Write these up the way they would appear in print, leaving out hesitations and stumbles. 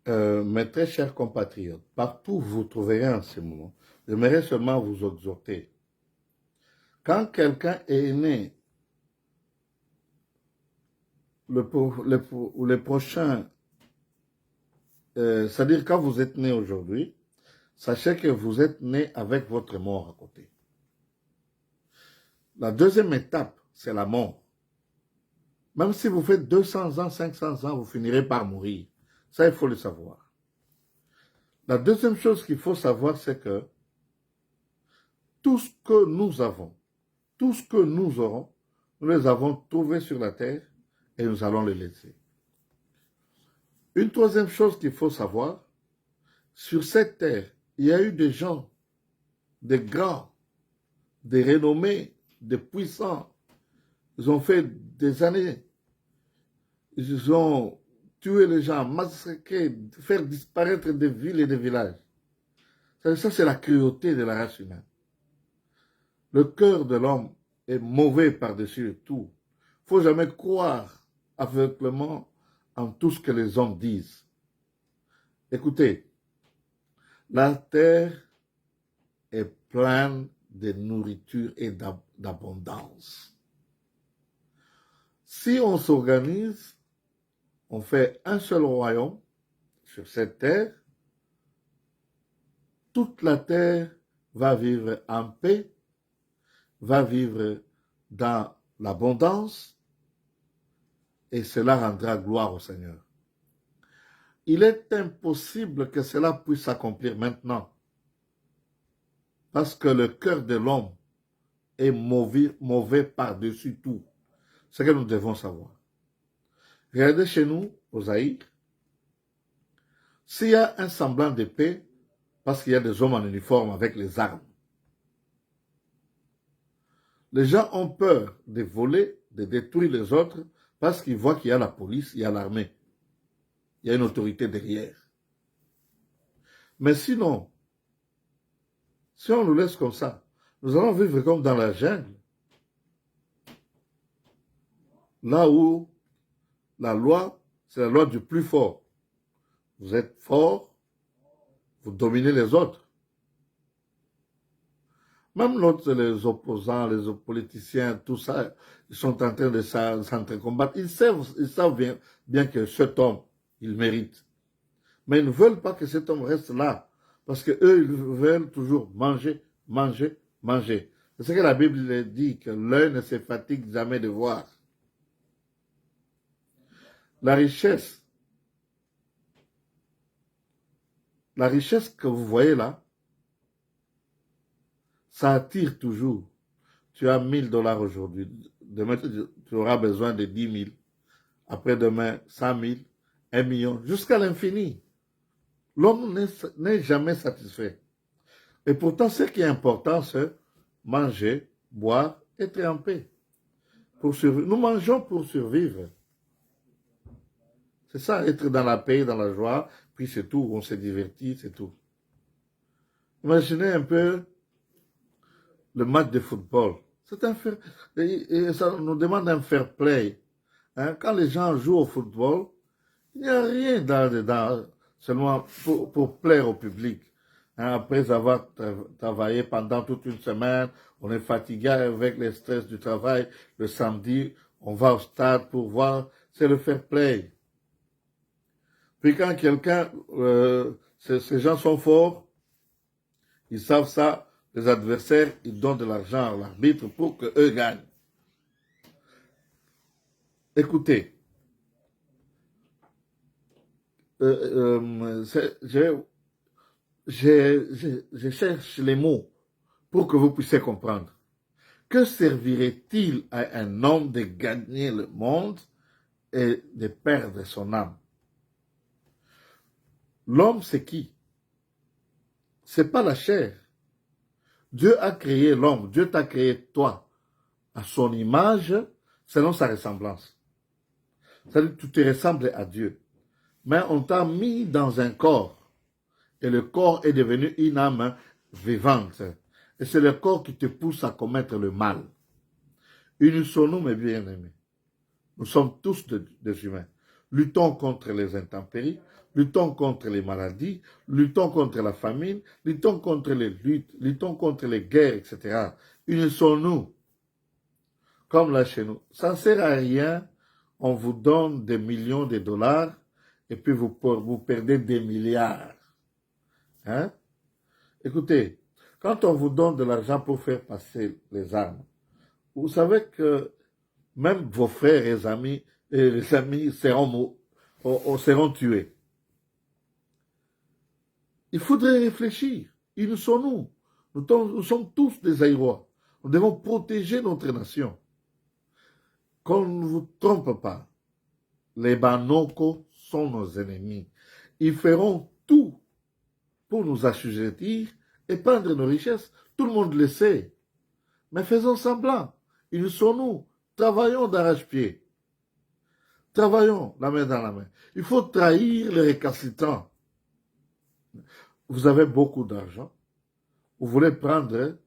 Mes très chers compatriotes, partout où vous trouverez en ce moment, j'aimerais seulement vous exhorter. Quand quelqu'un est né, les prochains, c'est-à-dire quand vous êtes né aujourd'hui, sachez que vous êtes né avec votre mort à côté. La deuxième étape, c'est la mort. Même si vous faites 200 ans, 500 ans, vous finirez par mourir. Ça, il faut le savoir. La deuxième chose qu'il faut savoir, c'est que tout ce que nous avons, tout ce que nous aurons, nous les avons trouvés sur la terre et nous allons les laisser. Une troisième chose qu'il faut savoir, sur cette terre, il y a eu des gens, des grands, des renommés, des puissants. Ils ont fait des années. Ils ont tué les gens, massacré, faire disparaître des villes et des villages. Ça, c'est la cruauté de la race humaine. Le cœur de l'homme est mauvais par-dessus tout. Il ne faut jamais croire aveuglément en tout ce que les hommes disent. Écoutez, la terre est pleine de nourriture et d'abondance. Si on s'organise, on fait un seul royaume sur cette terre, toute la terre va vivre en paix, va vivre dans l'abondance, et cela rendra gloire au Seigneur. Il est impossible que cela puisse s'accomplir maintenant, parce que le cœur de l'homme est mauvais par-dessus tout. C'est ce que nous devons savoir. Regardez chez nous, au Zaïre, s'il y a un semblant de paix, parce qu'il y a des hommes en uniforme avec les armes, les gens ont peur de voler, de détruire les autres, parce qu'ils voient qu'il y a la police, il y a l'armée, il y a une autorité derrière. Mais sinon, si on nous laisse comme ça, nous allons vivre comme dans la jungle, là où la loi, c'est la loi du plus fort. Vous êtes fort, vous dominez les autres. Même les opposants, les politiciens, tout ça, ils sont en train de s'entrecombattre. Ils savent bien que cet homme, il mérite. Mais ils ne veulent pas que cet homme reste là. Parce qu'eux, ils veulent toujours manger, manger, manger. C'est ce que la Bible dit, que l'œil ne se fatigue jamais de voir. La richesse que vous voyez là, ça attire toujours. Tu as 1000 dollars aujourd'hui. Demain, tu auras besoin de 10 000. Après-demain, 100 000, 1 million, jusqu'à l'infini. L'homme n'est jamais satisfait. Et pourtant, ce qui est important, c'est manger, boire, être en paix. Nous mangeons pour survivre. C'est ça, être dans la paix, dans la joie, puis c'est tout, on se divertit, c'est tout. Imaginez un peu le match de football. Et ça nous demande un fair play. Hein? Quand les gens jouent au football, il n'y a rien dedans, seulement pour plaire au public. Hein? Après avoir travaillé pendant toute une semaine, on est fatigué avec le stress du travail. Le samedi, on va au stade pour voir, c'est le fair play. Puis quand ces gens sont forts, ils savent ça, les adversaires, ils donnent de l'argent à l'arbitre pour qu'eux gagnent. Écoutez, je cherche les mots pour que vous puissiez comprendre. Que servirait-il à un homme de gagner le monde et de perdre son âme? L'homme, c'est qui? C'est pas la chair. Dieu a créé l'homme, Dieu t'a créé toi, à son image, selon sa ressemblance. C'est-à-dire que tu te ressembles à Dieu. Mais on t'a mis dans un corps, et le corps est devenu une âme vivante. Et c'est le corps qui te pousse à commettre le mal. Unissons-nous, mes bien-aimés. Nous sommes tous des humains. luttons contre les intempéries, luttons contre les maladies, luttons contre la famine, luttons contre les luttes, luttons contre les guerres, etc. Unissons-nous, comme là chez nous. Ça ne sert à rien, on vous donne des millions de dollars et puis vous perdez des milliards. Hein? Écoutez, quand on vous donne de l'argent pour faire passer les armes, vous savez que même vos frères et les amis seront tués. Il faudrait réfléchir. Ils nous sont nous. Nous sommes tous des Aïrois. Nous devons protéger notre nation. Qu'on ne vous trompe pas. Les Banoko sont nos ennemis. Ils feront tout pour nous assujettir et prendre nos richesses. Tout le monde le sait. Mais faisons semblant. Ils sont nous. Travaillons d'arrache-pied. Travaillons la main dans la main. Il faut trahir les récalcitrants. Vous avez beaucoup d'argent. Vous voulez prendre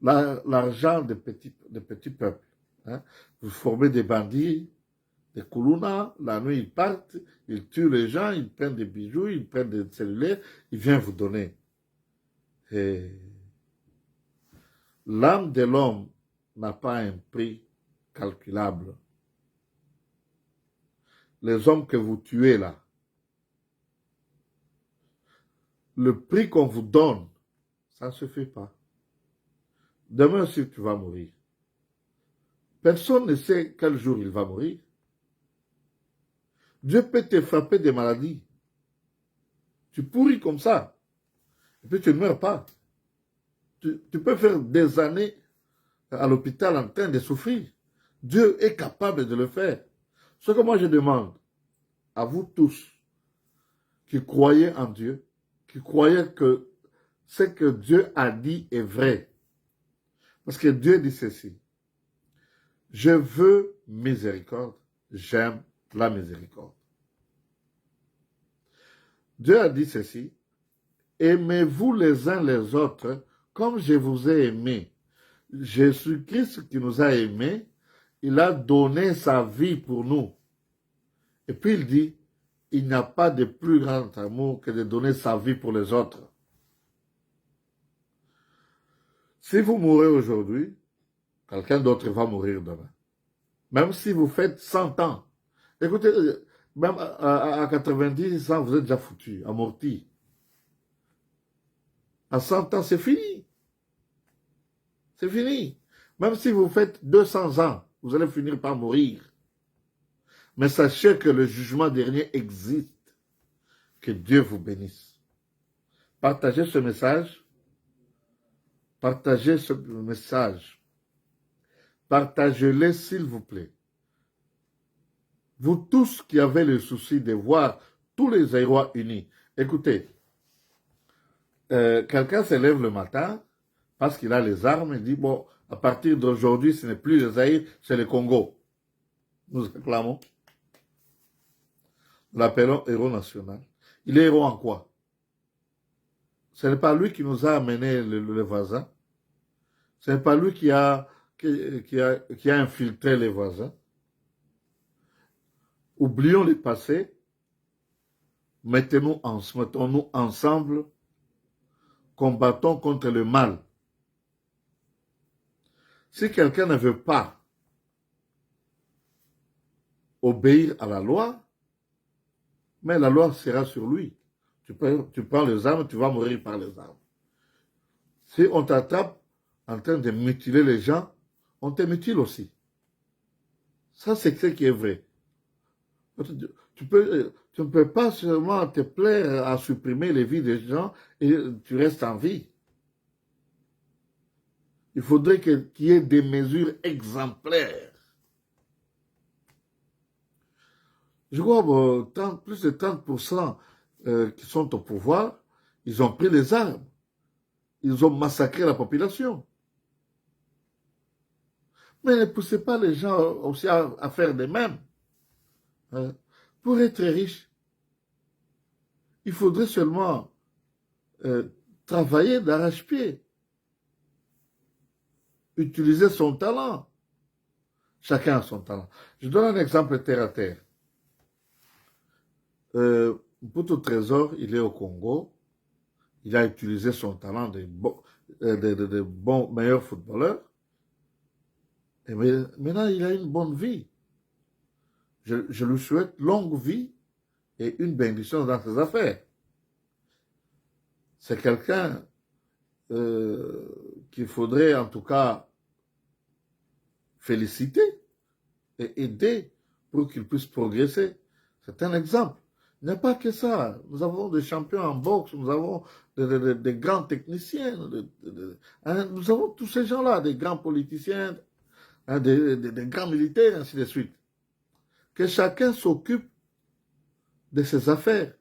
l'argent des petits peuples. Hein? Vous formez des bandits, des koulounas. La nuit, ils partent, ils tuent les gens, ils prennent des bijoux, ils prennent des cellulaires, ils viennent vous donner. Et l'âme de l'homme n'a pas un prix calculable. Les hommes que vous tuez là, le prix qu'on vous donne, ça ne se fait pas. Demain aussi, tu vas mourir. Personne ne sait quel jour il va mourir. Dieu peut te frapper des maladies. Tu pourris comme ça. Et puis tu ne meurs pas. Tu peux faire des années à l'hôpital en train de souffrir. Dieu est capable de le faire. Ce que moi je demande à vous tous qui croyez en Dieu, qui croyez que ce que Dieu a dit est vrai. Parce que Dieu dit ceci. Je veux miséricorde, j'aime la miséricorde. Dieu a dit ceci. Aimez-vous les uns les autres comme je vous ai aimé. Jésus-Christ qui nous a aimés, il a donné sa vie pour nous. Et puis il dit, il n'y a pas de plus grand amour que de donner sa vie pour les autres. Si vous mourrez aujourd'hui, quelqu'un d'autre va mourir demain. Même si vous faites 100 ans. Écoutez, même à 90 ans, vous êtes déjà foutu, amorti. À 100 ans, c'est fini. C'est fini. Même si vous faites 200 ans, vous allez finir par mourir. Mais sachez que le jugement dernier existe. Que Dieu vous bénisse. Partagez ce message. Partagez ce message. Partagez-le, s'il vous plaît. Vous tous qui avez le souci de voir tous les Aïrois unis. Écoutez, quelqu'un se lève le matin parce qu'il a les armes et dit, bon, à partir d'aujourd'hui, ce n'est plus les Aïrs, c'est le Congo. Nous acclamons. Nous l'appelons héros national. Il est héros en quoi? Ce n'est pas lui qui nous a amené le voisin. Ce n'est pas lui qui a infiltré les voisins. Oublions le passé. Mettons-nous ensemble. Combattons contre le mal. Si quelqu'un ne veut pas obéir à la loi, mais la loi sera sur lui. Tu prends les armes, tu vas mourir par les armes. Si on t'attrape en train de mutiler les gens, on te mutile aussi. Ça, c'est ce qui est vrai. Tu ne peux pas seulement te plaire à supprimer les vies des gens et tu restes en vie. Il faudrait qu'il y ait des mesures exemplaires. Je crois que plus de 30% qui sont au pouvoir, ils ont pris les armes. Ils ont massacré la population. Mais ne poussez pas les gens aussi à faire de même. Pour être riche, il faudrait seulement travailler d'arrache-pied. Utiliser son talent. Chacun a son talent. Je donne un exemple terre à terre. Mputu Trésor, il est au Congo. Il a utilisé son talent de bons, meilleurs footballeurs. Et maintenant, il a une bonne vie. Je lui souhaite longue vie et une bénédiction dans ses affaires. C'est quelqu'un qu'il faudrait en tout cas féliciter et aider pour qu'il puisse progresser. C'est un exemple. Il n'y a pas que ça. Nous avons des champions en boxe, nous avons des grands techniciens, nous avons tous ces gens-là, des grands politiciens, des grands militaires, ainsi de suite. Que chacun s'occupe de ses affaires.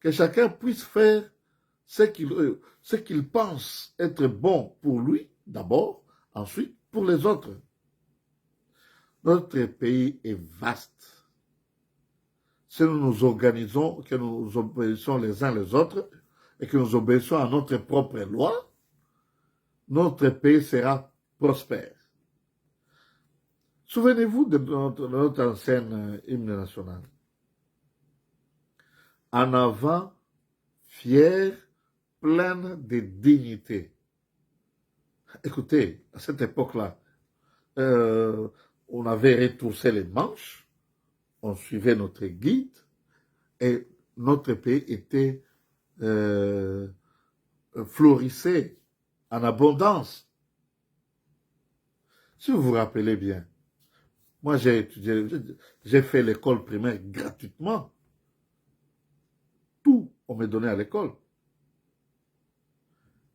Que chacun puisse faire ce qu'il pense être bon pour lui, d'abord, ensuite pour les autres. Notre pays est vaste. Si nous nous organisons, que nous nous obéissons les uns les autres, et que nous obéissons à notre propre loi, notre pays sera prospère. Souvenez-vous de notre ancienne hymne national. En avant, fier, pleine de dignité. Écoutez, à cette époque-là, on avait retroussé les manches, on suivait notre guide, et notre pays était florissait en abondance. Si vous vous rappelez bien, moi j'ai étudié, j'ai fait l'école primaire gratuitement. Tout on me donnait à l'école.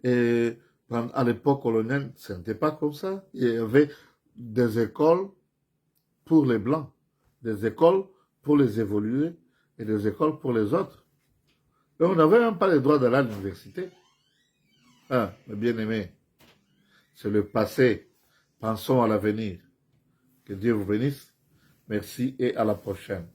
Et à l'époque coloniale, ce n'était pas comme ça. Il y avait des écoles pour les Blancs, des écoles pour les évoluer et des écoles pour les autres. Et on n'avait même pas le droit d'aller à l'université. Ah, mes bien-aimés, c'est le passé. Pensons à l'avenir. Que Dieu vous bénisse. Merci et à la prochaine.